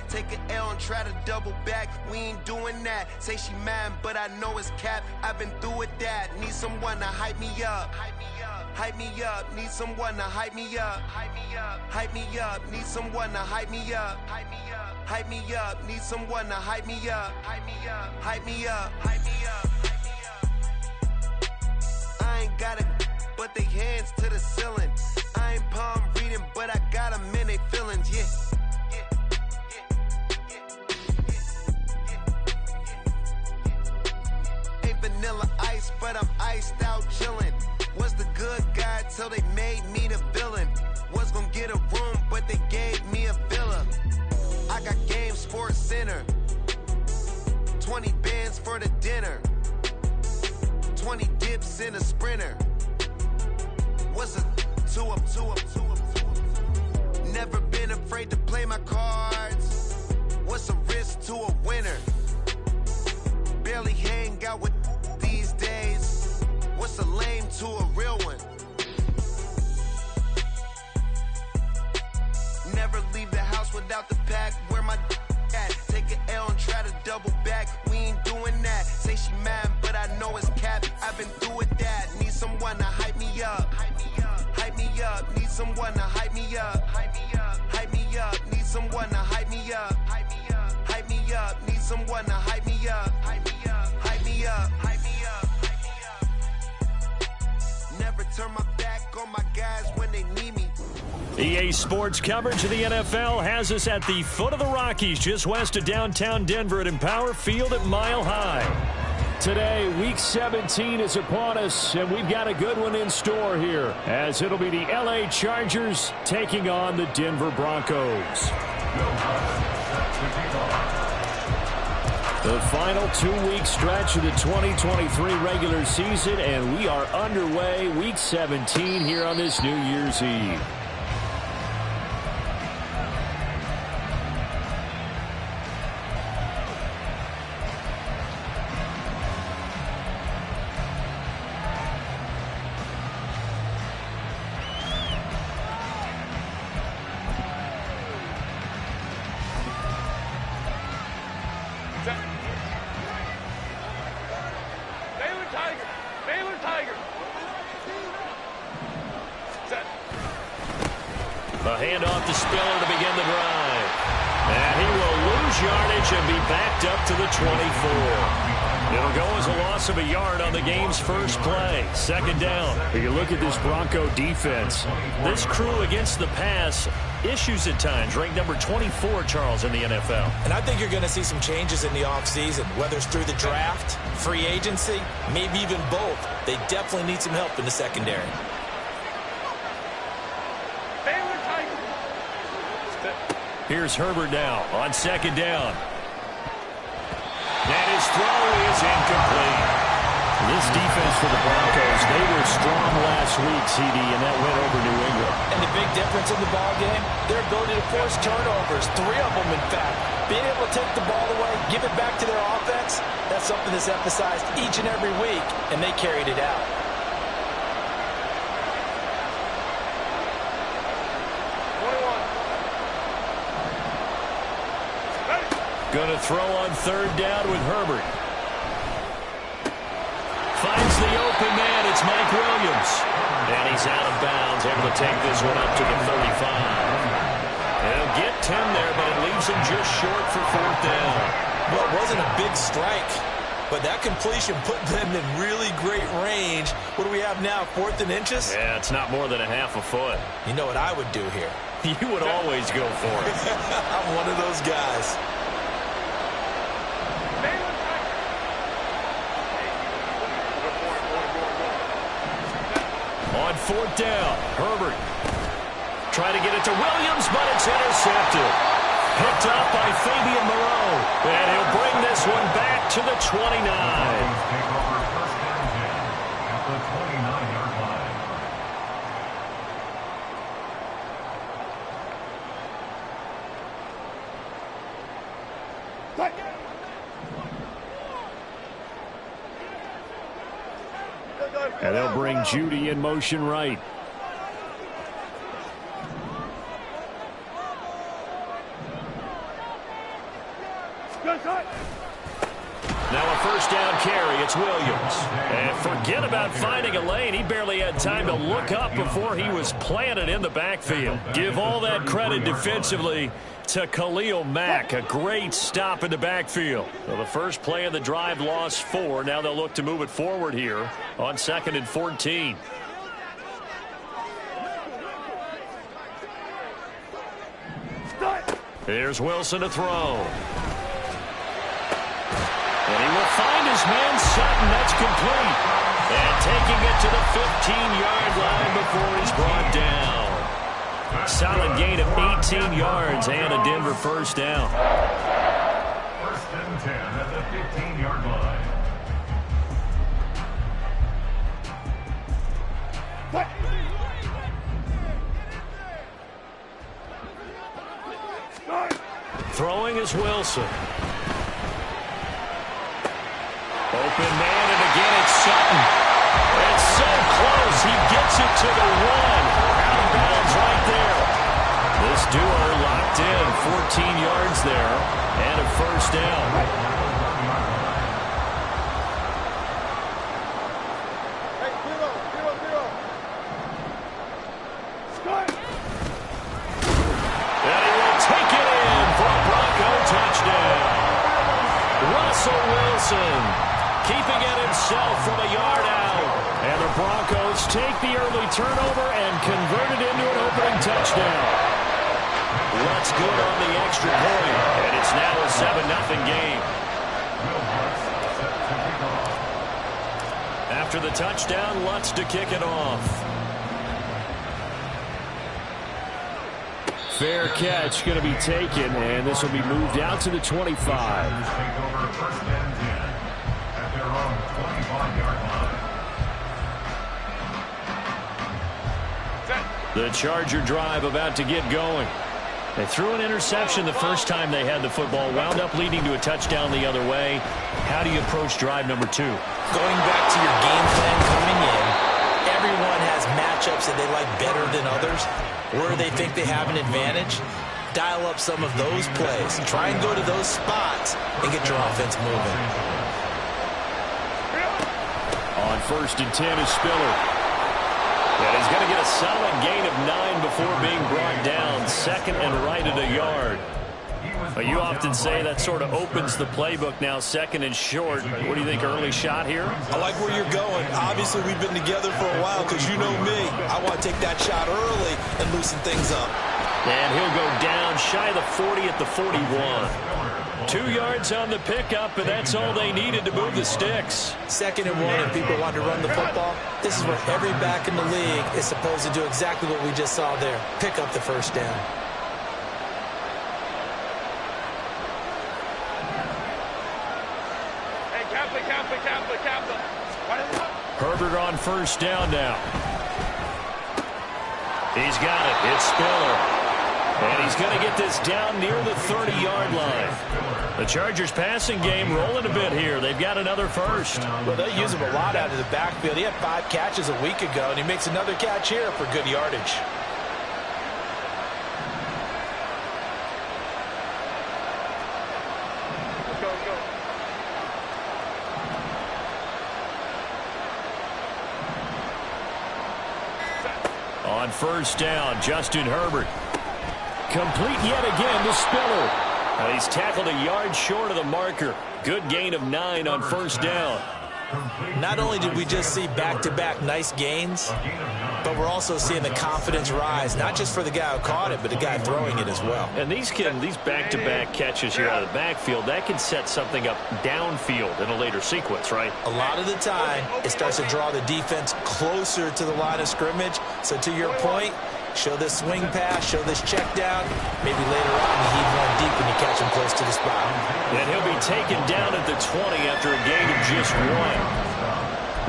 Take an L and try to double back. We ain't doing that. Say she mad, but I know it's cap. I've been through with that. Need someone to hype me up. Hype me up. Need someone to hype me up. Hype me up. Need someone to hype me up. Hype me up. Need someone to hype me up. Hype me up. Hype me up. Hype me up. I ain't got it, but they hands to the ceiling. I ain't palm reading, but I got them in they feelings, yeah. Ain't vanilla ice, but I'm iced out chillin'. Was the good guy till they made me the villain. Was gonna get a room, but they gave me a villa. I got Game Sports Center. 20 bands for the dinner. 20 dips in a sprinter. What's a 2 up, 2 up, 2 up, 2 up? Never been afraid to play my cards. What's a risk to a winner? Barely hang out with these days. What's a lame to a real one? Never leave the house without the pack. Where my at? Take an L and try to double back. We ain't doing that. Say she mad, but I know it's cap. I've been through with that. Need someone to hype me up. Hype me up. Need someone to hype me up. Hype me up. Need someone to hype me up. Hype me up. Need someone to hype me up. Hype me up. Hype me up. Hype me up. Never turn my back on my guys when they need me. EA Sports coverage of the NFL has us at the foot of the Rockies, just west of downtown Denver at Empower Field at Mile High. Today, Week 17 is upon us, and we've got a good one in store here, as it'll be the LA Chargers taking on the Denver Broncos. The final 2-week stretch of the 2023 regular season, and we are underway, Week 17 here on this New Year's Eve. A handoff to Spiller to begin the drive. And he will lose yardage and be backed up to the 24. It'll go as a loss of a yard on the game's first play. Second down. If you look at this Bronco defense, this crew against the pass, issues at times, ranked number 24, Charles, in the NFL. And I think you're going to see some changes in the offseason, whether it's through the draft, free agency, maybe even both. They definitely need some help in the secondary. Here's Herbert now on second down. And his throw is incomplete. This defense for the Broncos, they were strong last week, CD, and that went over New England. And the big difference in the ball game, their ability to force turnovers, 3 of them in fact. Being able to take the ball away, give it back to their offense, that's something that's emphasized each and every week, and they carried it out. Going to throw on third down with Herbert. Finds the open man. It's Mike Williams. And he's out of bounds. Able to take this one up to the 35. He'll get 10 there, but it leaves him just short for fourth down. Well, it wasn't a big strike, but that completion put them in really great range. What do we have now, 4th and inches? Yeah, it's not more than a half a foot. You know what I would do here? You would always go for it. I'm one of those guys. On fourth down, Herbert trying to get it to Williams, but it's intercepted. Picked up by Fabian Moreau, and he'll bring this one back to the 29. And they'll bring Judy in motion right. Now a first down carry. It's Williams. And forget about finding a lane. He barely had time to look up before he was planted in the backfield. Give all that credit defensively to Khalil Mack. A great stop in the backfield. Well, the first play of the drive lost 4. Now they'll look to move it forward here on 2nd and 14. Here's Wilson to throw. And he will find his man Sutton. That's complete. And taking it to the 15-yard line before he's brought down. Solid gain of 18 yards and a Denver first down. First and 10 at the 15-yard line. Throwing is Wilson. Open man, and again it's Sutton. It's so close. He gets it to the 1. Out of bounds right there. This duo locked in. 14 yards there and a first down. And he will take it in for a Bronco touchdown. Russell Wilson keeping it himself from a yard out. And the Broncos take the early turnover and convert it into an opening touchdown. Lutz good on the extra point. And it's now a 7-0 game. After the touchdown, Lutz to kick it off. Fair catch going to be taken, and this will be moved out to the 25. The Charger drive about to get going. They threw an interception the first time they had the football, wound up leading to a touchdown the other way. How do you approach drive number 2? Going back to your game plan coming in, everyone has matchups that they like better than others. Where they think they have an advantage, dial up some of those plays. Try and go to those spots and get your offense moving. On 1st and 10 is Spiller. And he's going to get a solid gain of 9 before being brought down. 2nd and right at a yard. But you often say that sort of opens the playbook now, 2nd and short. What do you think, early shot here? I like where you're going. Obviously, we've been together for a while because you know me. I want to take that shot early and loosen things up. And he'll go down shy of the 40 at the 41. 2 yards on the pickup, and that's all they needed to move the sticks. 2nd and 1, and people want to run the football. This is where every back in the league is supposed to do exactly what we just saw there. Pick up the first down. Herbert on first down now. He's got it. It's Spiller. And he's going to get this down near the 30-yard line. The Chargers passing game rolling a bit here. They've got another first. Well, they use him a lot out of the backfield. He had 5 catches a week ago, and he makes another catch here for good yardage. On first down, Justin Herbert. Complete yet again to Spiller. And he's tackled a yard short of the marker. Good gain of 9 on first down. Not only did we just see back-to-back nice gains, but we're also seeing the confidence rise, not just for the guy who caught it, but the guy throwing it as well. And these back-to-back catches here out of the backfield, that can set something up downfield in a later sequence, right? A lot of the time, it starts to draw the defense closer to the line of scrimmage. So to your point, show this swing pass, show this check down. Maybe later on you heave one deep when you catch him close to the spot. And he'll be taken down at the 20 after a gain of just 1.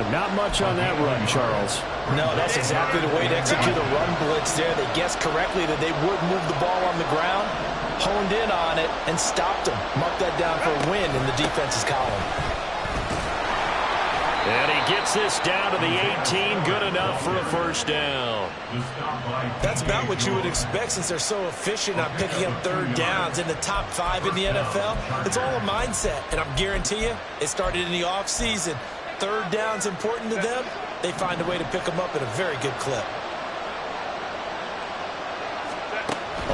But not much on that run, Charles. No, that's exactly the way to execute a run blitz there. They guessed correctly that they would move the ball on the ground, honed in on it, and stopped them. Mark that down for a win in the defense's column. And he gets this down to the 18, good enough for a first down. That's about what you would expect since they're so efficient on picking up third downs in the top 5 in the NFL. It's all a mindset, and I'm guarantee you it started in the offseason. Third down's important to them. They find a way to pick them up at a very good clip.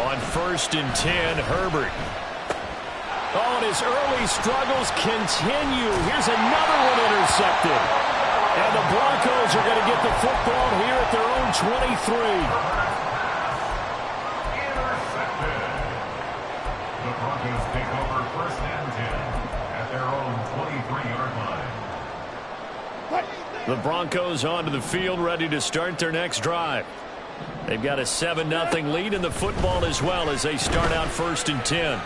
On 1st and 10, Herbert. Oh, and his early struggles continue. Here's another one intercepted. And the Broncos are going to get the football here at their own 23. Intercepted. The Broncos take over 1st and 10 at their own 23-yard line. The Broncos onto the field, ready to start their next drive. They've got a 7-0 lead in the football as well as they start out 1st and 10.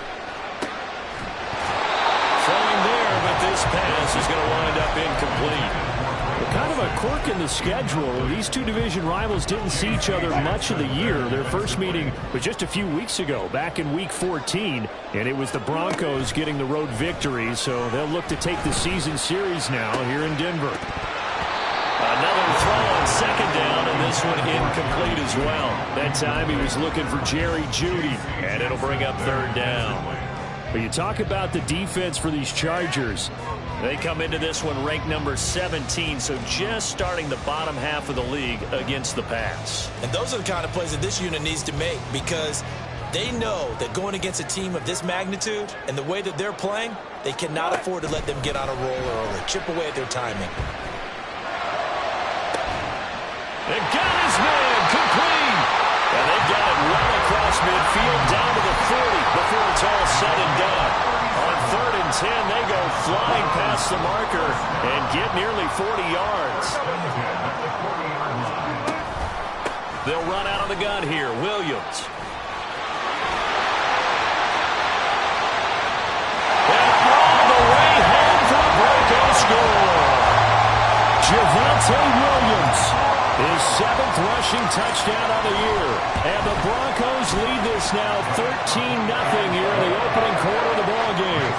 Throwing there, but this pass is going to wind up incomplete. Well, kind of a quirk in the schedule. These two division rivals didn't see each other much of the year. Their first meeting was just a few weeks ago, back in Week 14, and it was the Broncos getting the road victory, so they'll look to take the season series now here in Denver. Another throw on 2nd down, and this one incomplete as well. That time he was looking for Jerry Jeudy, and it'll bring up 3rd down. But you talk about the defense for these Chargers. They come into this one ranked number 17, so just starting the bottom half of the league against the pass. And those are the kind of plays that this unit needs to make because they know that going against a team of this magnitude and the way that they're playing, they cannot afford to let them get on a roll early, chip away at their timing. They got his man complete. And they got it well across midfield down to the 40 before it's all said and done. On 3rd and 10, they go flying past the marker and get nearly 40 yards. They'll run out of the gun here. Williams. And all the way home for the Broncos score. Javonte Williams. His 7th rushing touchdown of the year. And the Broncos lead this now 13-0 here in the opening quarter of the ballgame.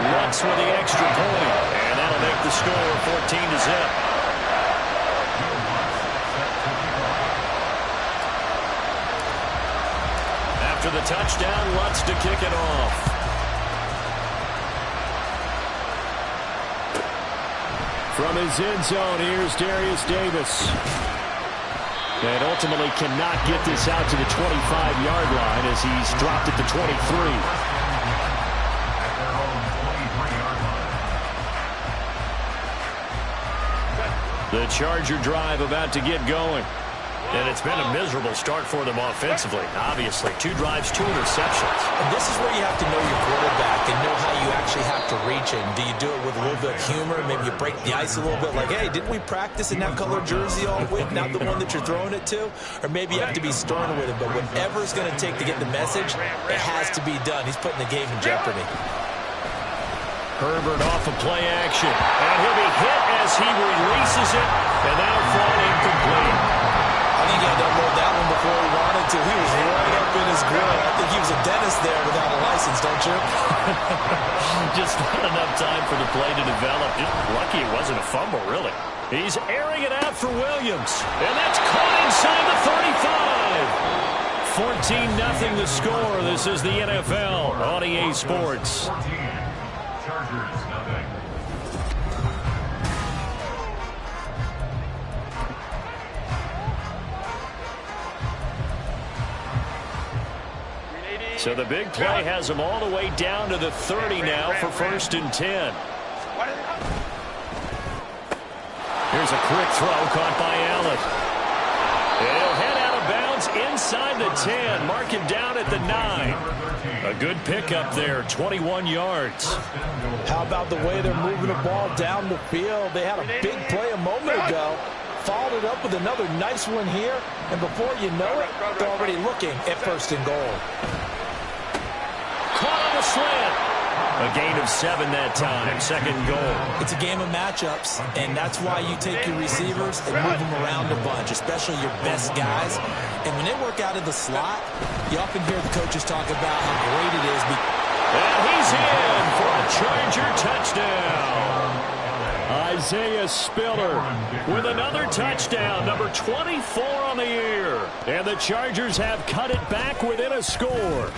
Lutz with the extra point. And that'll make the score 14-0. After the touchdown, Lutz to kick it off. From his end zone, here's Darius Davis. And ultimately cannot get this out to the 25-yard line as he's dropped at the 23. The Charger drive about to get going. And it's been a miserable start for them offensively. Obviously, 2 drives, 2 interceptions. And this is where you have to know your quarterback and know how you actually have to reach him. Do you do it with a little bit of humor? Maybe you break the ice a little bit like, hey, didn't we practice in that color jersey all week? Not the one that you're throwing it to? Or maybe you have to be stern with him. But whatever it's going to take to get the message, it has to be done. He's putting the game in jeopardy. Herbert off of play action. And he'll be hit as he releases it. And that'll fall incomplete. I think he had to unload that one before he wanted to. He was right up in his grill. I think he was a dentist there without a license, don't you? Just not enough time for the play to develop. Just lucky it wasn't a fumble, really. He's airing it out for Williams. And that's caught inside the 35. 14-0 the score. This is the NFL on EA Sports. 14. Chargers, nothing. So the big play has them all the way down to the 30 now for 1st and 10. Here's a quick throw caught by Allen. And he'll head out of bounds inside the 10. Mark him down at the 9. A good pickup there, 21 yards. How about the way they're moving the ball down the field? They had a big play a moment ago. Followed it up with another nice one here. And before you know it, they're already looking at 1st and goal. Caught on the slant. A gain of 7 that time. 2nd goal. It's a game of matchups, and that's why you take your receivers and move them around a bunch, especially your best guys. And when they work out of the slot, you often hear the coaches talk about how great it is. And he's in for a Charger touchdown. A Isaiah Spiller with another touchdown, number 24 on the year. And the Chargers have cut it back within a score.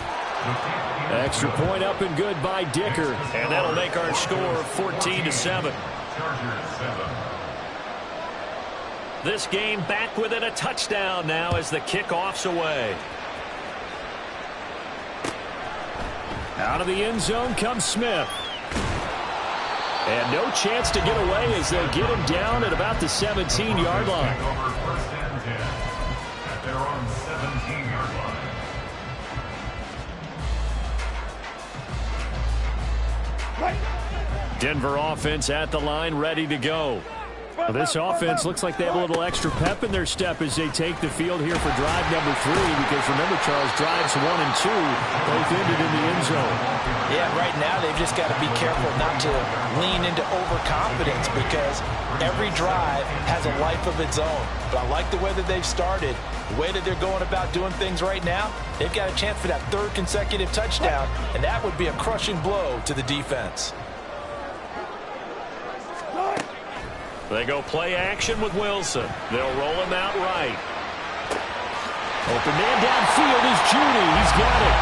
Extra point up and good by Dicker. And that'll make our score 14-7. This game back within a touchdown now as the kickoff's away. Out of the end zone comes Smith. And no chance to get away as they'll get him down at about the 17-yard line. First and 10 at their own 17-yard line. Denver offense at the line, ready to go. Well, this offense looks like they have a little extra pep in their step as they take the field here for drive number 3, because remember, Charles, drives 1 and 2 both ended in the end zone. Yeah, right now they've just got to be careful not to lean into overconfidence, because every drive has a life of its own. But I like the way that they've started, the way that they're going about doing things right now. They've got a chance for that 3rd consecutive touchdown, and that would be a crushing blow to the defense. They go play action with Wilson. They'll roll him out right. Open man downfield is Judy. He's got it.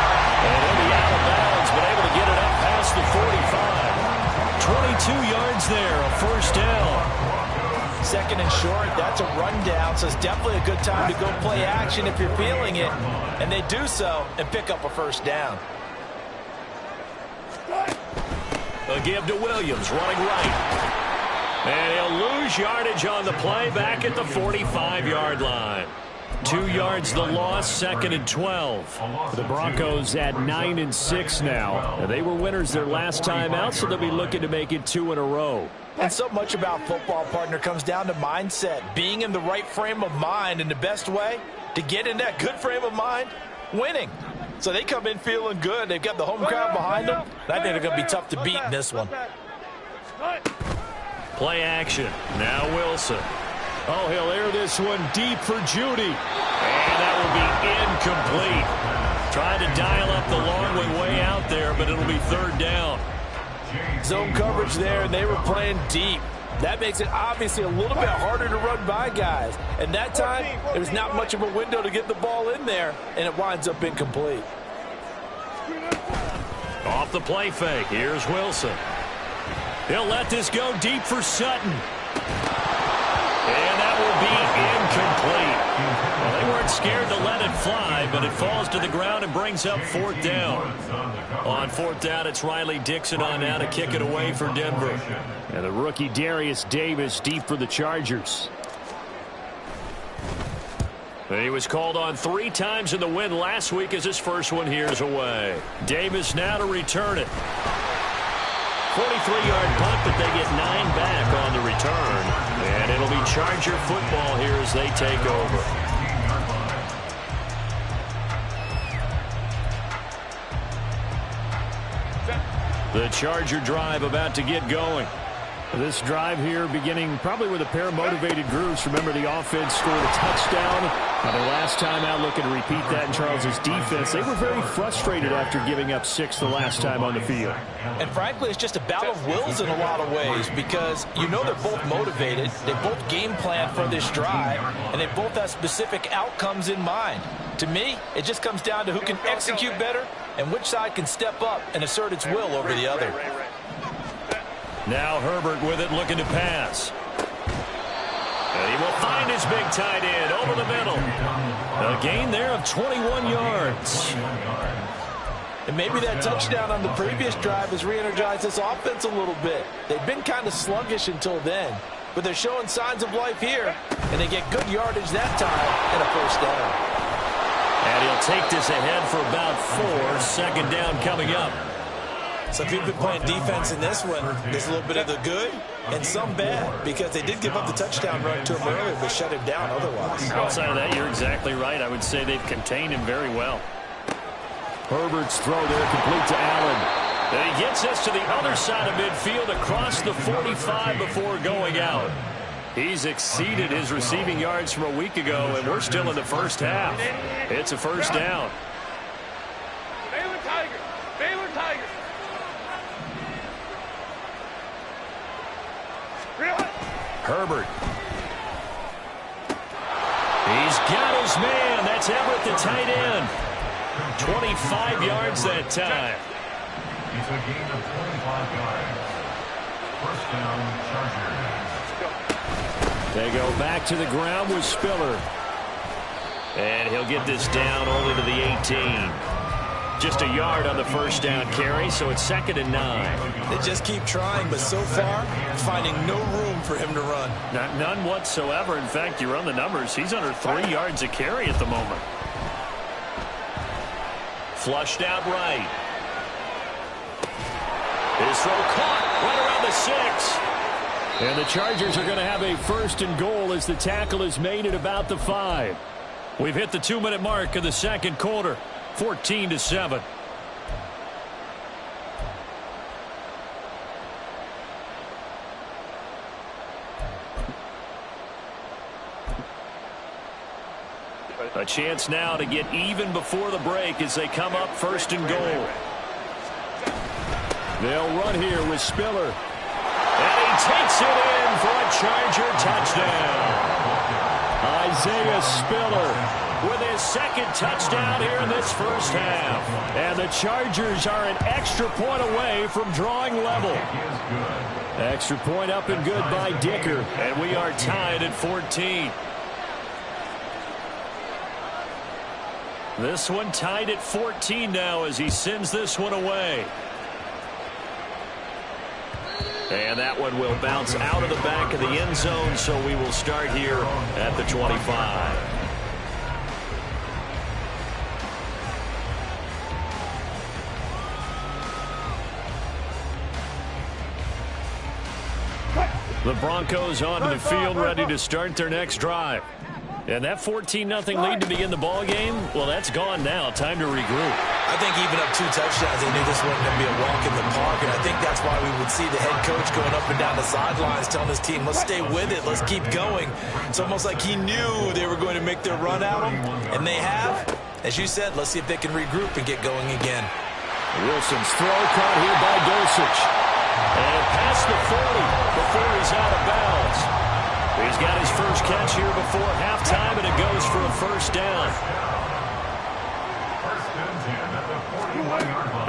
And he'll be out of bounds, but able to get it up past the 45. 22 yards there, a first down. 2nd and short, that's a rundown, so it's definitely a good time to go play action if you're feeling it. And they do so and pick up a first down. A give to Williams, running right. And he'll lose yardage on the play back at the 45-yard line. 2 yards the loss, 2nd and 12. The Broncos at 9-6 now. And they were winners their last time out, so they'll be looking to make it 2 in a row. And so much about football, partner, comes down to mindset. Being in the right frame of mind, and the best way to get in that good frame of mind, winning. So they come in feeling good. They've got the home crowd behind them. I think they're going to be tough to beat in this one. Play action. Now Wilson. Oh, he'll air this one deep for Judy. And that will be incomplete. Trying to dial up the long way out there, but it'll be 3rd down. Zone coverage there, and they were playing deep. That makes it obviously a little bit harder to run by guys. And that time, there's not much of a window to get the ball in there, and it winds up incomplete. Off the play fake. Here's Wilson. He'll let this go deep for Sutton. And that will be incomplete. Well, they weren't scared to let it fly, but it falls to the ground and brings up 4th down. On 4th down, it's Riley Dixon on now to kick it away for Denver. And the rookie Darius Davis deep for the Chargers. He was called on 3 times in the win last week as his first one here's away. Davis now to return it. 43-yard punt, but they get 9 back on the return. And it'll be Charger football here as they take over. The Charger drive about to get going. This drive here beginning probably with a pair of motivated groups. Remember, the offense scored a touchdown. Their last time out, looking to repeat that in Charles's defense. They were very frustrated after giving up 6 the last time on the field. And frankly, it's just a battle of wills in a lot of ways, because you know they're both motivated. They both game plan for this drive, and they both have specific outcomes in mind. To me, it just comes down to who can execute better and which side can step up and assert its will over the other. Now Herbert with it, looking to pass. And he will find his big tight end over the middle. A gain there of 21 yards. And maybe that touchdown on the previous drive has re-energized this offense a little bit. They've been kind of sluggish until then, but they're showing signs of life here, and they get good yardage that time and a first down. And he'll take this ahead for about 4. 2nd down coming up. So if you've been playing defense in this one, there's a little bit of the good and some bad, because they did give up the touchdown run to him earlier, but shut him down otherwise. Outside of that, you're exactly right. I would say they've contained him very well. Herbert's throw there complete to Allen. And he gets us to the other side of midfield across the 45 before going out. He's exceeded his receiving yards from a week ago, and we're still in the first half. It's a first down. Baylor Tigers! Baylor Tigers! Herbert. He's got his man. That's Everett, the tight end. 25 yards that time. It's a gain of 25 yards. First down, Chargers. They go back to the ground with Spiller. And he'll get this down only to the 18. Just a yard on the first down carry, so it's 2nd and 9. They just keep trying, but so far, finding no room for him to run. None whatsoever. In fact, you run the numbers. He's under 3 yards a carry at the moment. Flushed out right. His throw caught right around the 6. And the Chargers are going to have a 1st and goal as the tackle is made at about the 5. We've hit the 2-minute mark of the second quarter. 14-7. A chance now to get even before the break as they come up 1st and goal. They'll run here with Spiller. And he takes it in for a Charger touchdown. Isaiah Spiller with his 2nd touchdown here in this first half. And the Chargers are an extra point away from drawing level. Extra point up and good by Dicker. And we are tied at 14. This one tied at 14 now as he sends this one away. And that one will bounce out of the back of the end zone, so we will start here at the 25. The Broncos onto the field ready to start their next drive. And that 14-0 lead to begin the ball game, well, that's gone now. Time to regroup. I think even up 2 touchdowns, they knew this wasn't going to be a walk in the park, and I think that's why we would see the head coach going up and down the sidelines telling his team, let's stay with it, let's keep going. It's almost like he knew they were going to make their run at him, and they have. As you said, let's see if they can regroup and get going again. Wilson's throw caught here by Dosich. And past the 40 before he's out of bounds. He's got his first catch here before halftime, and it goes for a 1st down.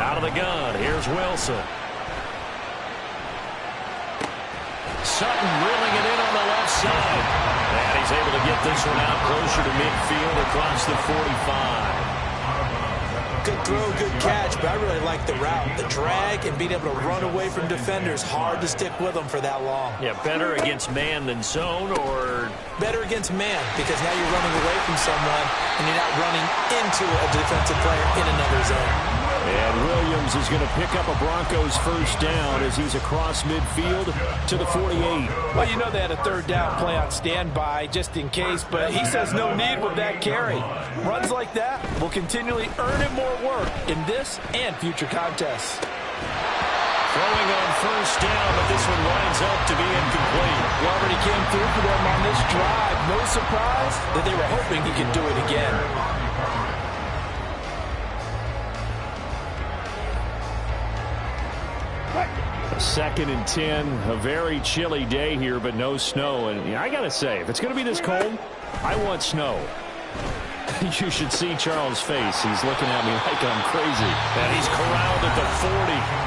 Out of the gun, here's Wilson. Sutton reeling it in on the left side. And he's able to get this one out closer to midfield across the 45. Good throw, good catch, but I really like the route. The drag and being able to run away from defenders. Hard to stick with them for that long. Yeah, better against man than zone, or? Better against man, because now you're running away from someone and you're not running into a defensive player in another zone. And Williams is going to pick up a Broncos 1st down as he's across midfield to the 48. Well, you know they had a 3rd down play on standby just in case, but he says no need with that carry. Runs like that will continually earn him more work in this and future contests. Throwing on 1st down, but this one winds up to be incomplete. He already came through for them on this drive. No surprise that they were hoping he could do it again. A 2nd and 10, a very chilly day here, but no snow. And I got to say, if it's going to be this cold, I want snow. You should see Charles' face. He's looking at me like I'm crazy. And he's corralled at the 40,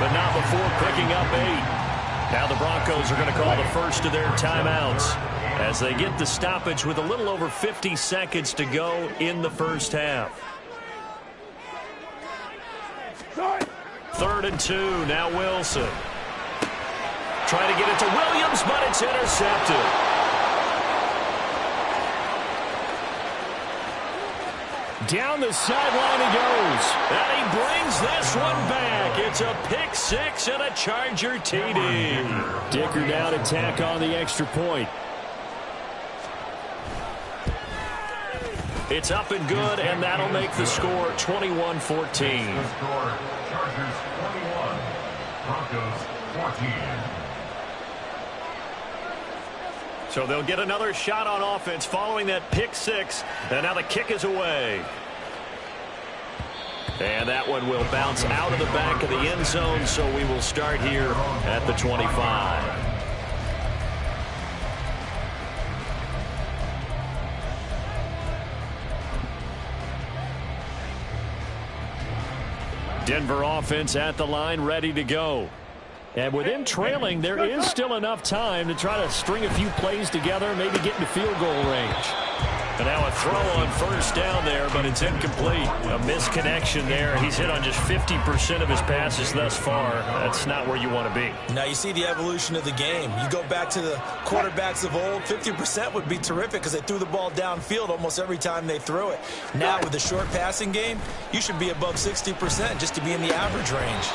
but not before picking up 8. Now the Broncos are going to call the first of their timeouts as they get the stoppage with a little over 50 seconds to go in the first half. 3rd and 2, now Wilson. Trying to get it to Williams, but it's intercepted. Down the sideline he goes. And he brings this one back. It's a pick 6 and a Charger TD. Dicker down to tack on the extra point. It's up and good, and that'll make the score 21-14. The score, Chargers 21, Broncos 14. So they'll get another shot on offense following that pick 6, and now the kick is away. And that one will bounce out of the back of the end zone, so we will start here at the 25. Denver offense at the line, ready to go. And with them trailing, there is still enough time to try to string a few plays together, maybe get into field goal range. And now a throw on first down there, but it's incomplete. A misconnection there. He's hit on just 50% of his passes thus far. That's not where you want to be. Now you see the evolution of the game. You go back to the quarterbacks of old, 50% would be terrific because they threw the ball downfield almost every time they threw it. Now with the short passing game, you should be above 60% just to be in the average range.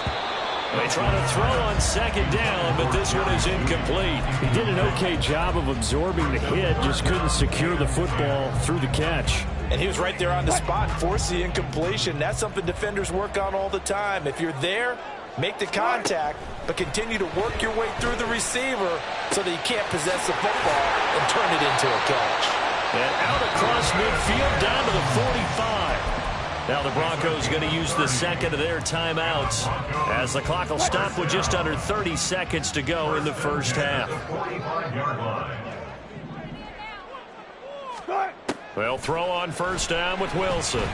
They try to throw on second down, but this one is incomplete. He did an okay job of absorbing the hit, just couldn't secure the football through the catch. And he was right there on the spot, force the incompletion. That's something defenders work on all the time. If you're there, make the contact, but continue to work your way through the receiver so that you can't possess the football and turn it into a catch. And out across midfield down to the 45. Now the Broncos going to use the second of their timeouts as the clock will stop with just under 30 seconds to go in the first half. They'll throw on first down with Wilson.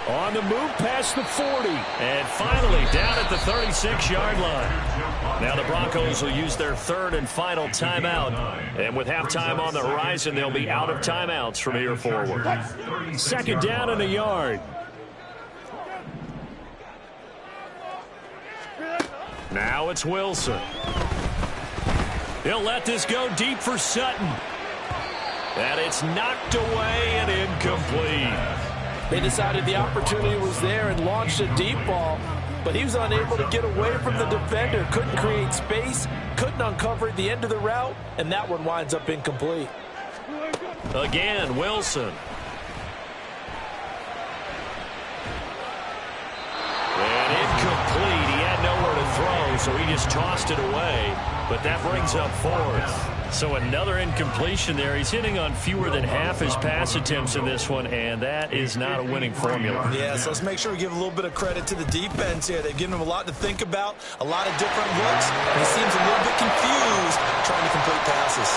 On the move past the 40. And finally down at the 36-yard line. Now the Broncos will use their third and final timeout. And with halftime on the horizon, they'll be out of timeouts from here forward. Second down and a yard. Now it's Wilson. He'll let this go deep for Sutton. And it's knocked away and incomplete. They decided the opportunity was there and launched a deep ball, but he was unable to get away from the defender, couldn't create space, couldn't uncover the end of the route, and that one winds up incomplete. Again, Wilson. And incomplete. He had nowhere to throw, so he just tossed it away. But that brings up fourth. So another incompletion there. He's hitting on fewer than half his pass attempts in this one, and that is not a winning formula. Yeah, so let's make sure we give a little bit of credit to the defense here. They've given him a lot to think about, a lot of different looks, and he seems a little bit confused trying to complete passes.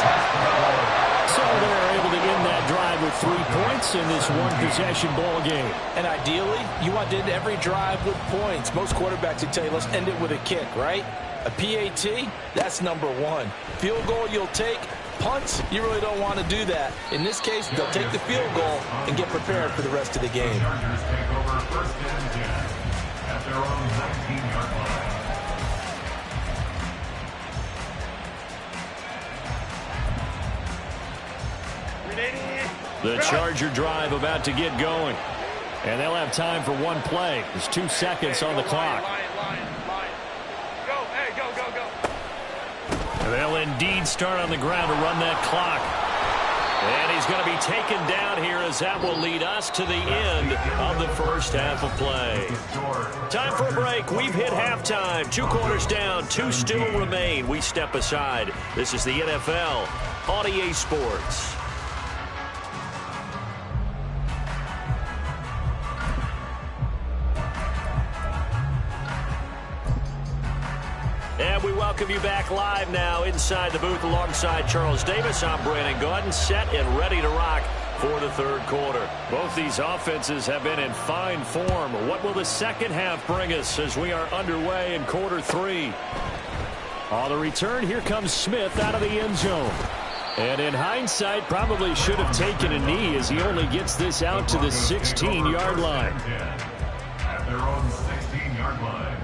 So they're able to end that drive with 3 points in this one-possession ball game. And ideally, you want to end every drive with points. Most quarterbacks would tell you, let's end it with a kick, right? A PAT, that's number one. Field goal you'll take. Punts, you really don't want to do that. In this case, they'll take the field goal and get prepared for the rest of the game. The Charger drive about to get going. And they'll have time for one play. There's 2 seconds on the clock. They'll indeed start on the ground to run that clock. And he's going to be taken down here as that will lead us to the end of the first half of play. Time for a break. We've hit halftime. 2 quarters down. 2 still remain. We step aside. This is the NFL on EA Sports. And we welcome you back live now inside the booth alongside Charles Davis. I'm Brandon Gaudin, set and ready to rock for the third quarter. Both these offenses have been in fine form. What will the second half bring us as we are underway in quarter 3? On the return, here comes Smith out of the end zone. And in hindsight, probably should have taken a knee as he only gets this out to the 16-yard line. At their own 16-yard line.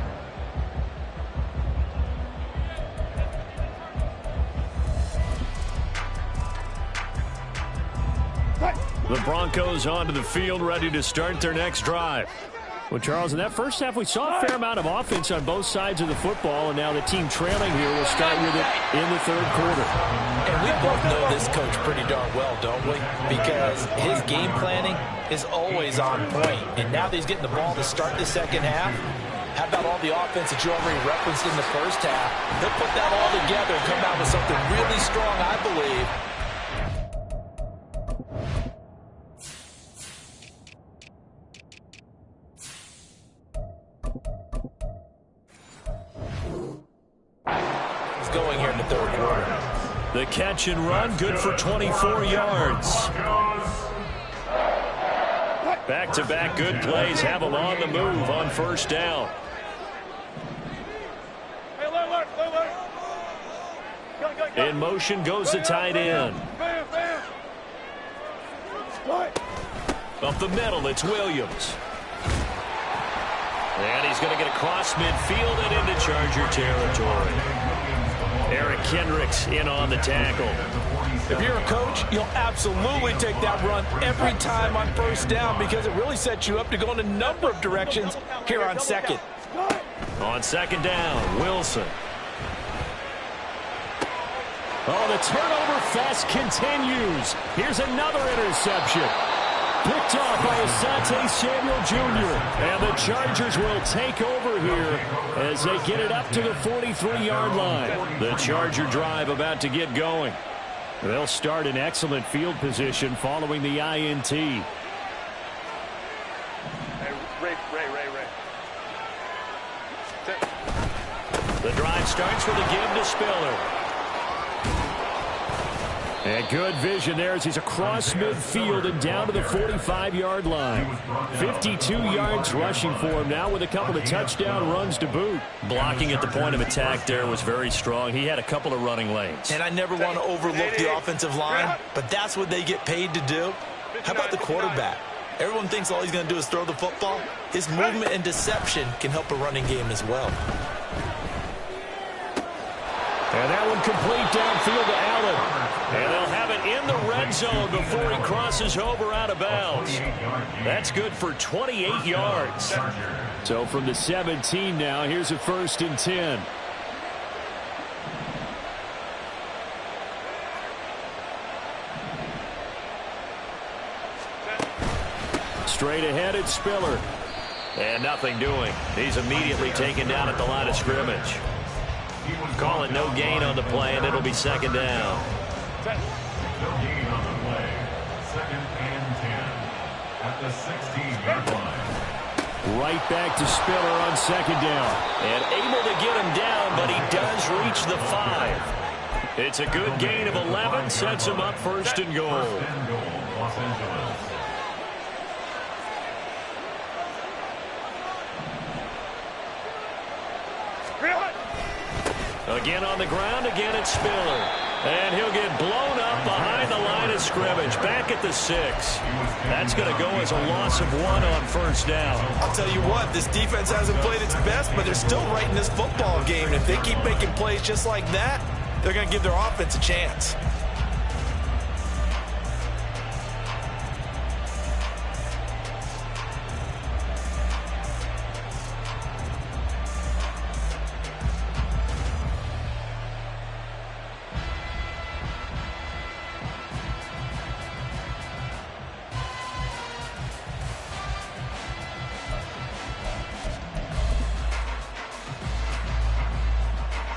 The Broncos onto the field, ready to start their next drive. Well, Charles, in that first half, we saw a fair amount of offense on both sides of the football, and now the team trailing here will start with it in the third quarter. And we both know this coach pretty darn well, don't we? Because his game planning is always on point. And now that he's getting the ball to start the second half, how about all the offense that you already referenced in the first half? He'll put that all together and come out with something really strong, I believe. Going here in the third quarter. The catch and run, good for 24 yards. Back-to-back good plays have them on the move on first down. In motion goes the tight end. Up the middle, it's Williams. And he's going to get across midfield and into Charger territory. Eric Kendricks in on the tackle. If you're a coach, you'll absolutely take that run every time on first down because it really sets you up to go in a number of directions here on second. On second down, Wilson. Oh, the turnover fest continues. Here's another interception. Picked off by Asante Samuel Jr. And the Chargers will take over here as they get it up to the 43-yard line. The Charger drive about to get going. They'll start in excellent field position following the INT. Hey, Ray. The drive starts with a give to Spiller. And good vision there as he's across midfield and down to the 45-yard line. 52 yards rushing for him now with a couple of touchdown runs to boot. Blocking at the point of attack there was very strong. He had a couple of running lanes. And I never want to overlook the offensive line, but that's what they get paid to do. How about the quarterback? Everyone thinks all he's going to do is throw the football. His movement and deception can help a running game as well. And that one complete downfield to Allen. And they'll have it in the red zone before he crosses over out of bounds. That's good for 28 yards. So from the 17 now, here's a 1st and 10. Straight ahead, it's Spiller. And nothing doing. He's immediately taken down at the line of scrimmage. Call it no gain on the play, and it'll be second down. No gain on the play. 2nd and 10 at the 16-yard line. Right back to Spiller on second down. And able to get him down, but he does reach the 5. It's a good gain of 11, sets him up 1st and goal. 1st and goal, Los Angeles. Again on the ground, again it's Spiller. And he'll get blown up behind the line of scrimmage, back at the 6. That's going to go as a loss of 1 on 1st down. I'll tell you what, this defense hasn't played its best, but they're still right in this football game. If they keep making plays just like that, they're going to give their offense a chance.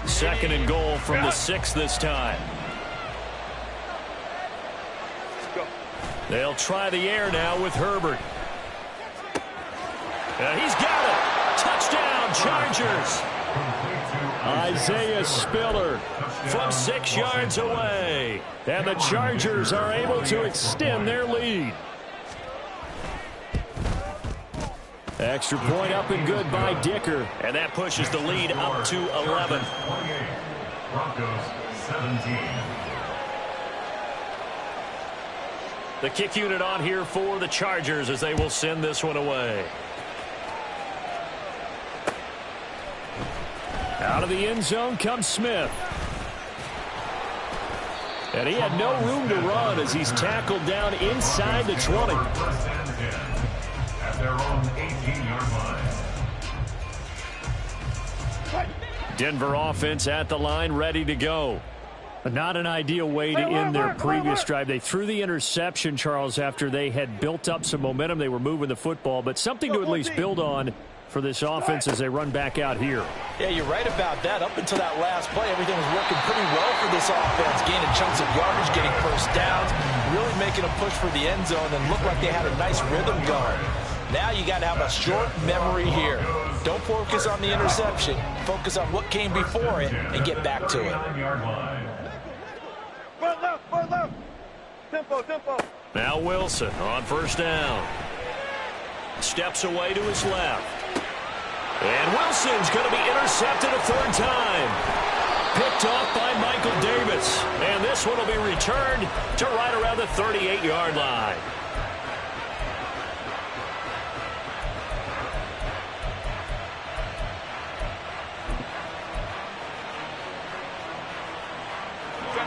Second and goal from the 6 this time. They'll try the air now with Herbert. He's got it. Touchdown, Chargers. Isaiah Spiller From 6 yards away. and the Chargers are able to extend their lead. Extra point up and good by Dicker. And that pushes the lead up to 11. 28. Broncos 17. The kick unit on here for the Chargers as they will send this one away. Out of the end zone comes Smith. And he had no room to run as he's tackled down inside the 20. 1st and 10 at their own 18-yard line. Denver offense at the line, ready to go. Not an ideal way to end their previous drive. They threw the interception, Charles, after they had built up some momentum. They were moving the football, but something to at least build on for this offense as they run back out here. Yeah, you're right about that. Up until that last play, everything was working pretty well for this offense. Gaining chunks of yardage, getting first downs, really making a push for the end zone, and looked like they had a nice rhythm going. Now you got to have a short memory here. Don't focus on the interception. Focus on what came before it and get back to it. 39-yard line. Front left. Tempo. Now Wilson on first down. Steps away to his left. And Wilson's going to be intercepted a third time. Picked off by Michael Davis. And this one will be returned to right around the 38-yard line.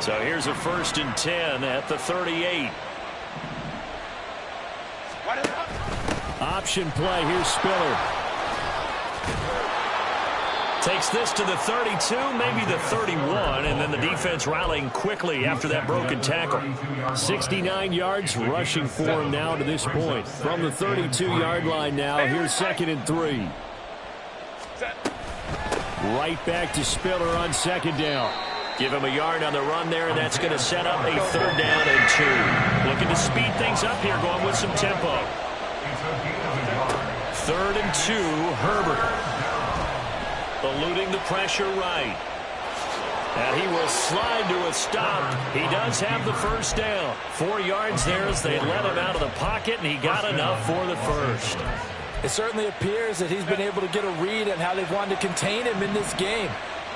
So here's a 1st and 10 at the 38. Option play. Here's Spiller. Takes this to the 32, maybe the 31, and then the defense rallying quickly after that broken tackle. 69 yards rushing for him now to this point. From the 32-yard line now, here's 2nd and 3. Right back to Spiller on 2nd down. Give him a yard on the run there, and that's going to set up a 3rd down and 2. Looking to speed things up here, going with some tempo. 3rd and 2, Herbert. Eluding the pressure right. And he will slide to a stop. He does have the 1st down. 4 yards there as they let him out of the pocket, and he got enough for the 1st. It certainly appears that he's been able to get a read on how they've wanted to contain him in this game.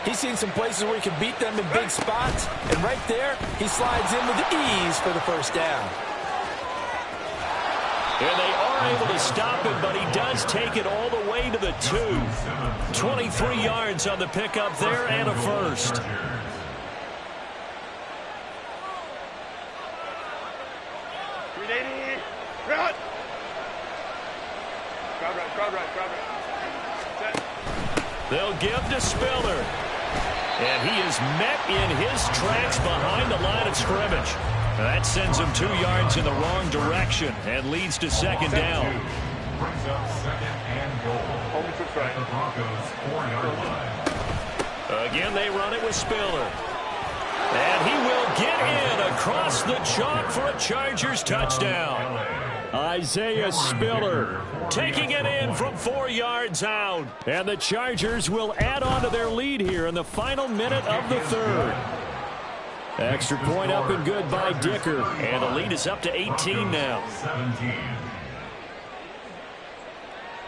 He's seen some places where he can beat them in big spots, and right there, he slides in with ease for the 1st down. And they are able to stop him, but he does take it all the way to the 2. 23 yards on the pickup there and a 1st. They'll give to Spiller. And he is met in his tracks behind the line of scrimmage. That sends him 2 yards in the wrong direction and leads to 2nd down. Brings up 2nd and goal at the Broncos 4-yard line. Again, they run it with Spiller. And he will get in across the chalk for a Chargers touchdown. Isaiah Spiller taking it in from 4 yards out. And the Chargers will add on to their lead here in the final minute of the 3rd. Extra point up and good by Dicker. And the lead is up to 18 now. 17.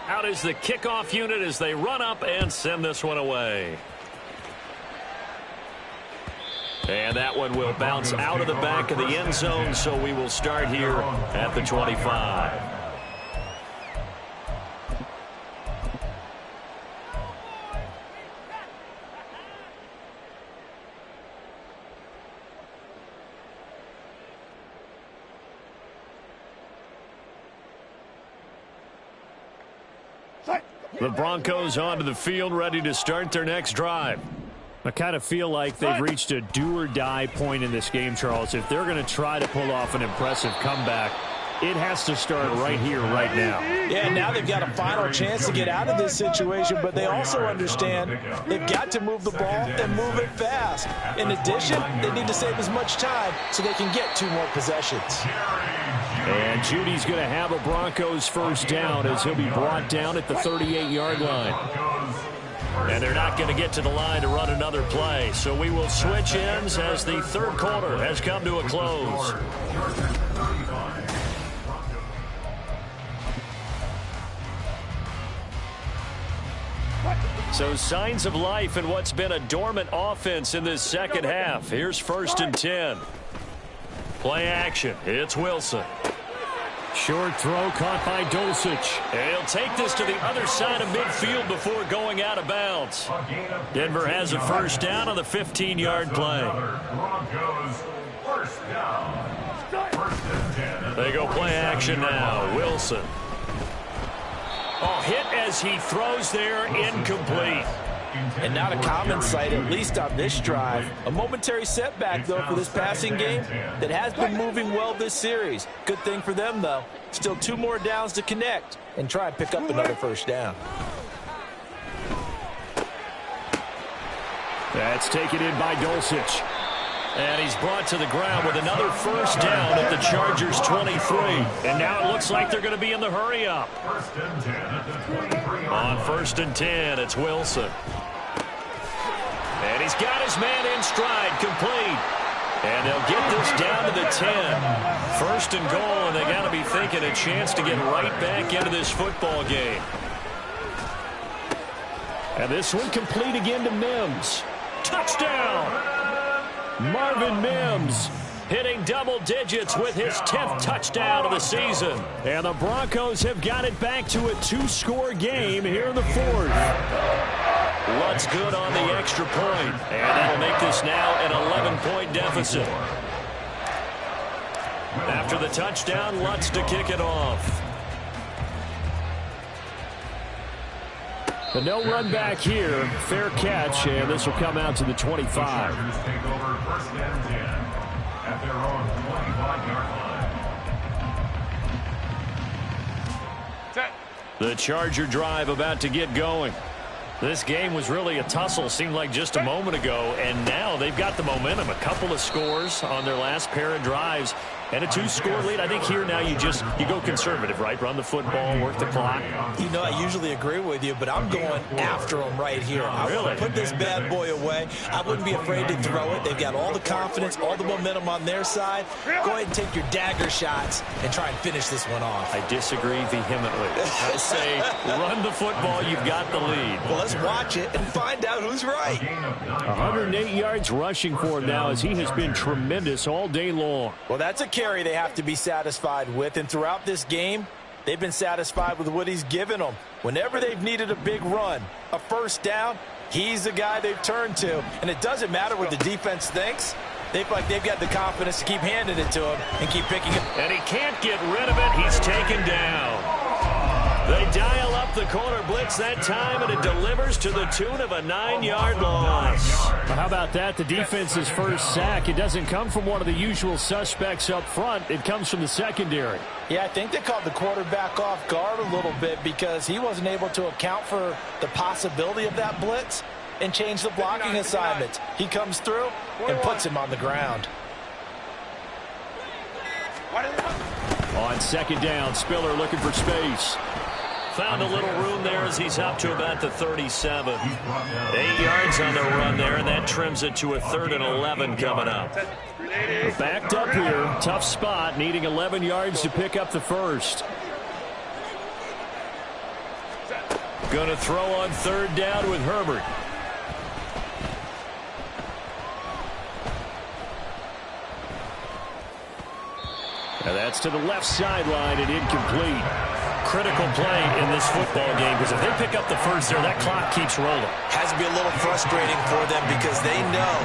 Out is the kickoff unit as they run up and send this one away. And that one will bounce out of the back of the end zone, so we will start here at the 25. The Broncos onto the field, ready to start their next drive. I kind of feel like they've reached a do-or-die point in this game, Charles. If they're going to try to pull off an impressive comeback, it has to start right here, right now. Yeah, now they've got a final chance to get out of this situation, but they also understand they've got to move the ball and move it fast. In addition, they need to save as much time so they can get 2 more possessions. And Judy's going to have a Broncos 1st down as he'll be brought down at the 38-yard line. And they're not going to get to the line to run another play. So we will switch ends as the 3rd quarter has come to a close. So signs of life in what's been a dormant offense in this 2nd half. Here's 1st and 10. Play action. It's Wilson. Short throw caught by Dulcich. And he'll take this to the other side of midfield before going out of bounds. Denver has a 1st down on the 15-yard play. They go play action now. Wilson. Oh, hit as he throws there, incomplete. And not a common sight, at least on this drive. A momentary setback, though, for this passing game that has been moving well this series. Good thing for them, though. Still 2 more downs to connect and try and pick up another 1st down. That's taken in by Dulcich. And he's brought to the ground with another 1st down at the Chargers 23. And now it looks like they're going to be in the hurry-up. On 1st and 10, it's Wilson. And he's got his man in stride, complete. And they'll get this down to the 10. First and goal, and they got to be thinking a chance to get right back into this football game. And this one complete again to Mims. Touchdown! Marvin Mims hitting double digits with his 10th touchdown of the season. And the Broncos have got it back to a 2-score game here in the 4th. Lutz good on the extra point, and that'll make this now an 11-point deficit. After the touchdown, Lutz to kick it off. But no run back here. Fair catch, and this will come out to the 25. The Chargers take over first and 10 at their own 25-yard line. The Charger drive about to get going. This game was really a tussle, seemed like just a moment ago, and now they've got the momentum. A couple of scores on their last pair of drives and a 2-score lead. I think here now you go conservative, right? Run the football, work the clock. You know, I usually agree with you, but I'm going after them right here. I really put this bad boy away. I wouldn't be afraid to throw it. They've got all the confidence, all the momentum on their side. Go ahead and take your dagger shots and try and finish this one off. I disagree vehemently. I say run the football, you've got the lead. Well, let's watch it and find out who's right. 108 yards rushing for him now as he has been tremendous all day long. Well, that's a carry they have to be satisfied with, and throughout this game, they've been satisfied with what he's given them. Whenever they've needed a big run, a first down, he's the guy they've turned to, and it doesn't matter what the defense thinks. They feel like they've got the confidence to keep handing it to him and keep picking it. And he can't get rid of it. He's taken down. They dial up the corner blitz that time, and it delivers to the tune of a 9-yard loss. How about that? The defense's first sack. It doesn't come from one of the usual suspects up front. It comes from the secondary. Yeah, I think they caught the quarterback off guard a little bit because he wasn't able to account for the possibility of that blitz and change the blocking assignments. He comes through and puts him on the ground. On second down, Spiller looking for space. Found a little room there as he's up to about the 37. 8 yards on the run there, and that trims it to a 3rd and 11 coming up. Backed up here, tough spot, needing 11 yards to pick up the first. Going to throw on 3rd down with Herbert. And that's to the left sideline and incomplete. Critical play in this football game because if they pick up the first there, that clock keeps rolling. Has to be a little frustrating for them because they know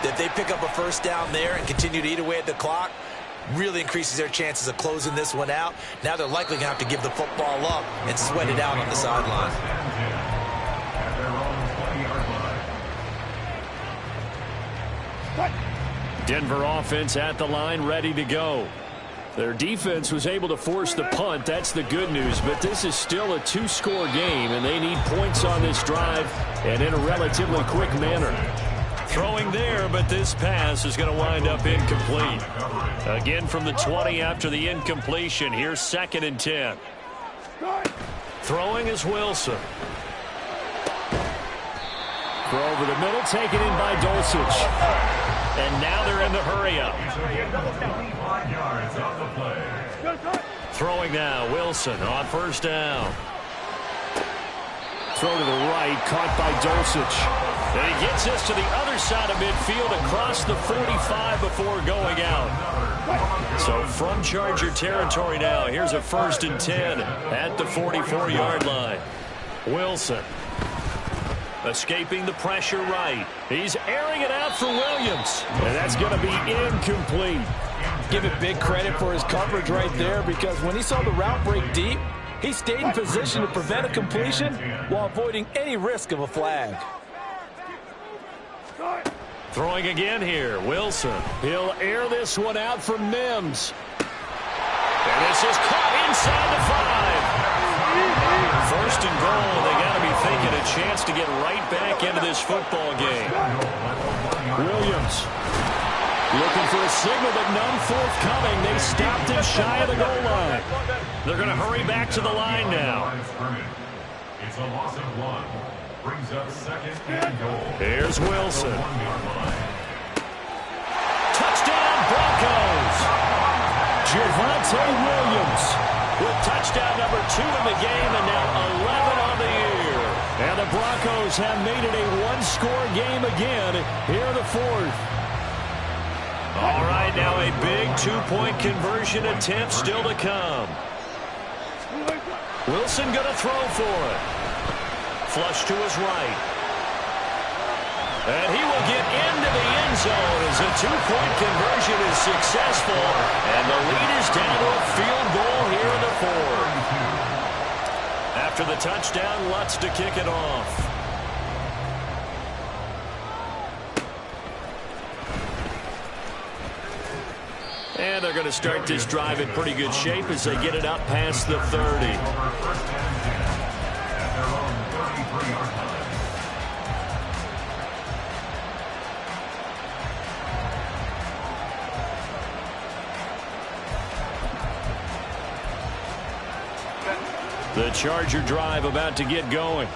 that if they pick up a first down there and continue to eat away at the clock, really increases their chances of closing this one out. Now they're likely going to have to give the football up and sweat it out on the sideline. Denver offense at the line, ready to go. Their defense was able to force the punt. That's the good news. But this is still a 2-score game, and they need points on this drive and in a relatively quick manner. Throwing there, but this pass is going to wind up incomplete. Again from the 20 after the incompletion. Here's 2nd and 10. Throwing is Wilson. Throw over the middle, taken in by Dulcich. And now they're in the hurry-up. Throwing now, Wilson on 1st down. Throw to the right, caught by Dulcich. And he gets this to the other side of midfield across the 45 before going out. So from Charger territory now, here's a 1st and 10 at the 44-yard line. Wilson. Escaping the pressure right. He's airing it out for Williams. And that's going to be incomplete. Give it big credit for his coverage right there because when he saw the route break deep, he stayed in position to prevent a completion while avoiding any risk of a flag. Throwing again here, Wilson. He'll air this one out for Mims. And this is caught inside the 5. 1st and goal. They got to be thinking a chance to get right back into this football game. Williams looking for a signal, but none forthcoming. They stopped him shy of the goal line. They're going to hurry back to the line now. It's a loss of 1. Brings up 2nd and goal. Here's Wilson. Touchdown! Javonte Williams with touchdown number 2 in the game and now 11 on the year. And the Broncos have made it a one-score game again here in the fourth. All right, now a big two-point conversion attempt still to come. Wilson going to throw for it. Flush to his right. And he will get into the end zone as a two-point conversion is successful. And the lead is down to a field goal here in the fourth. After the touchdown, Lutz to kick it off. And they're going to start this drive in pretty good shape as they get it up past the 30. The Charger drive about to get going.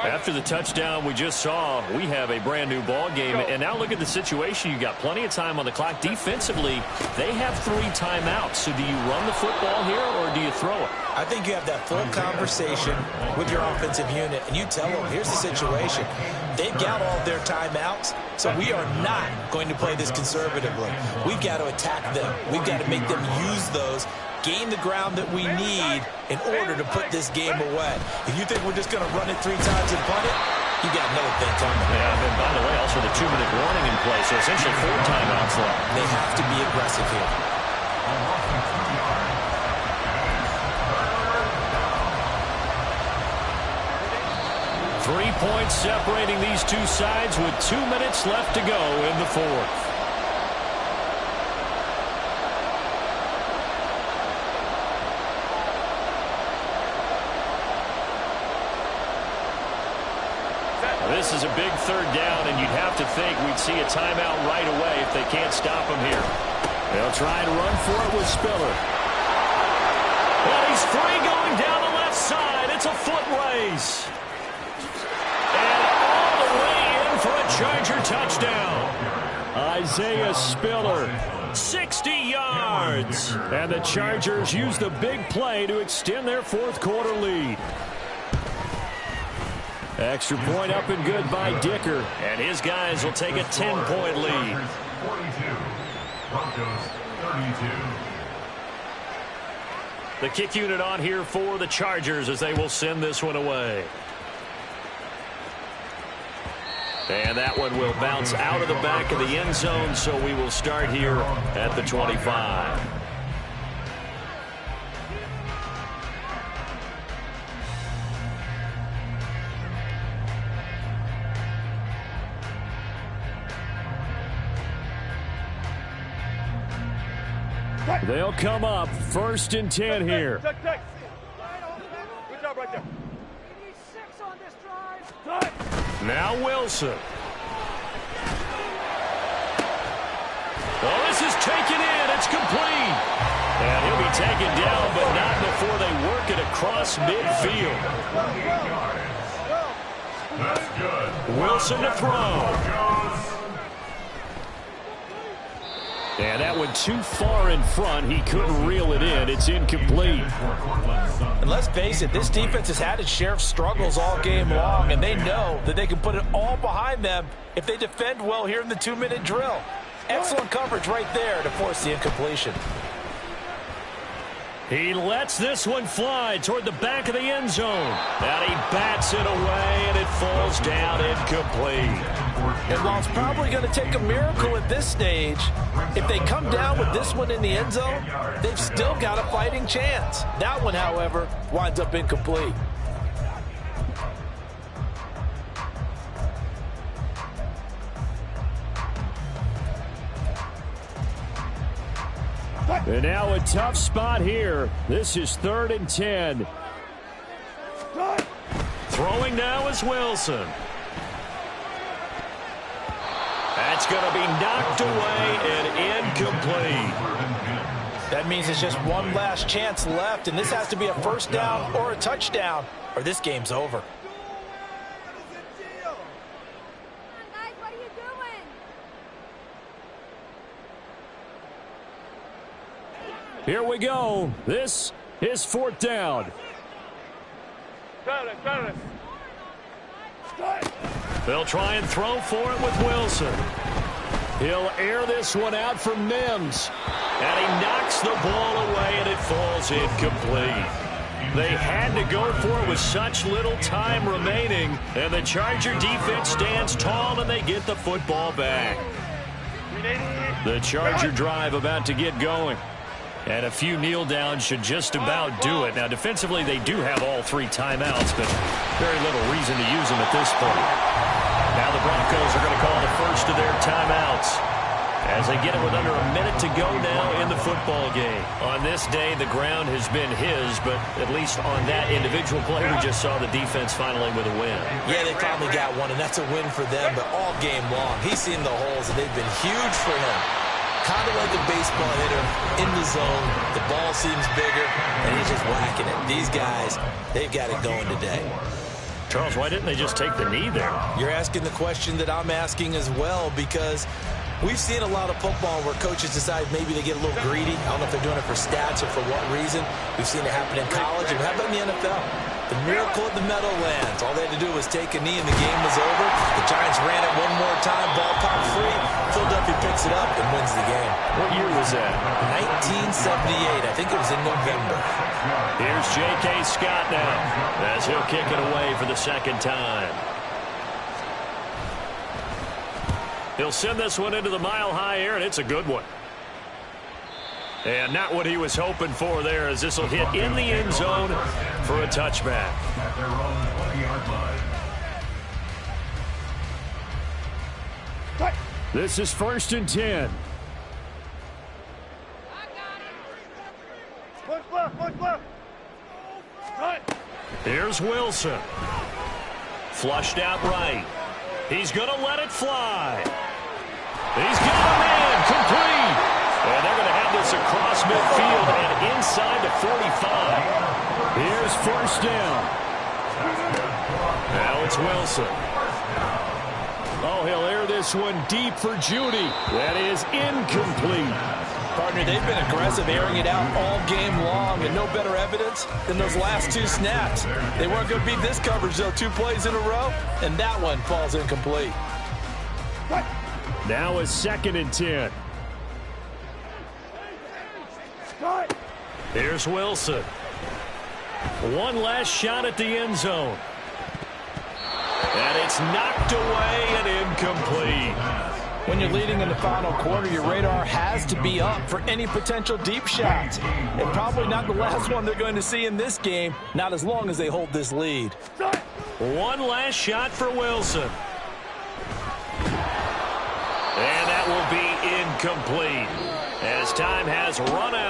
After the touchdown we just saw, we have a brand new ball game. And now look at the situation. You've got plenty of time on the clock. Defensively, they have 3 timeouts. So do you run the football here or do you throw it? I think you have that full conversation with your offensive unit, and you tell them, here's the situation. They've got all their timeouts, so we are not going to play this conservatively. We've got to attack them. We've got to make them use those, gain the ground that we need in order to put this game away. If you think we're just going to run it 3 times and punt it, you got another thing coming. Yeah, and by the way, also the 2-minute warning in place, so essentially 4 timeouts left. They have to be aggressive here. 3 points separating these two sides with 2 minutes left to go in the fourth. This is a big 3rd down, and you'd have to think we'd see a timeout right away if they can't stop him here. They'll try and run for it with Spiller. Well, he's free going down the left side. It's a foot race. And all the way in for a Charger touchdown. Isaiah Spiller, 60 yards. And the Chargers use the big play to extend their fourth-quarter lead. Extra point up and good by Dicker. And his guys will take a 10-point lead. 42. Broncos 32. The kick unit on here for the Chargers as they will send this one away. And that one will bounce out of the back of the end zone, so we will start here at the 25. They'll come up 1st and 10 here. Good job right there. We need 6 on this drive. Now Wilson. Well, this is taken in. It's complete. And he'll be taken down, but not before they work it across midfield. That's good. Wilson to throw. And that one too far in front. He couldn't reel it in. It's incomplete. And let's face it, this defense has had its share of struggles all game long, and they know that they can put it all behind them if they defend well here in the 2-minute drill. Excellent coverage right there to force the incompletion. He lets this one fly toward the back of the end zone. And he bats it away, and it falls down incomplete. And while it's probably going to take a miracle at this stage, if they come down with this one in the end zone, they've still got a fighting chance. That one, however, winds up incomplete. And now a tough spot here. This is 3rd and 10. Throwing now is Wilson. That's going to be knocked away and incomplete. That means it's just one last chance left, and this has to be a 1st down or a touchdown, or this game's over. Here we go. This is 4th down. They'll try and throw for it with Wilson. He'll air this one out for Mims. And he knocks the ball away, and it falls incomplete. They had to go for it with such little time remaining. And the Charger defense stands tall, and they get the football back. The Charger drive about to get going. And a few kneel downs should just about do it. Now, defensively, they do have all 3 timeouts, but very little reason to use them at this point. Now the Broncos are going to call the first of their timeouts as they get it with under a minute to go now in the football game. On this day, the ground has been his, but at least on that individual play, we just saw the defense finally with a win. Yeah, they finally got one, and that's a win for them, but all game long, he's seen the holes, and they've been huge for him. Kind of like a baseball hitter in the zone. The ball seems bigger, and he's just whacking it. These guys, they've got it going today. Charles, why didn't they just take the knee there? You're asking the question that I'm asking as well, because we've seen a lot of football where coaches decide maybe they get a little greedy. I don't know if they're doing it for stats or for what reason. We've seen it happen in college, and how about in the NFL? The miracle of the Meadowlands. All they had to do was take a knee, and the game was over. The Giants ran it one more time. Ball popped free. Philadelphia picks it up and wins the game. What year was that? 1978. I think it was in November. Here's J.K. Scott now as he'll kick it away for the 2nd time. He'll send this one into the mile-high air, and it's a good one. And not what he was hoping for there, as this will hit in the end zone for a touchback. At their own 20-yard line. This is 1st and 10. Here's Wilson. Flushed out right. He's going to let it fly. He's got a man complete. And they're going to have this across midfield and inside the 45. Here's 1st down. Now it's Wilson. Oh, he'll air this one deep for Judy. That is incomplete. Partner, they've been aggressive, airing it out all game long, and no better evidence than those last 2 snaps. They weren't going to beat this coverage, though, 2 plays in a row, and that one falls incomplete. Now is 2nd and 10. Here's Wilson. One last shot at the end zone. And it's knocked away and incomplete. When you're leading in the final quarter, your radar has to be up for any potential deep shots. And probably not the last one they're going to see in this game, not as long as they hold this lead. One last shot for Wilson. And that will be incomplete as time has run out.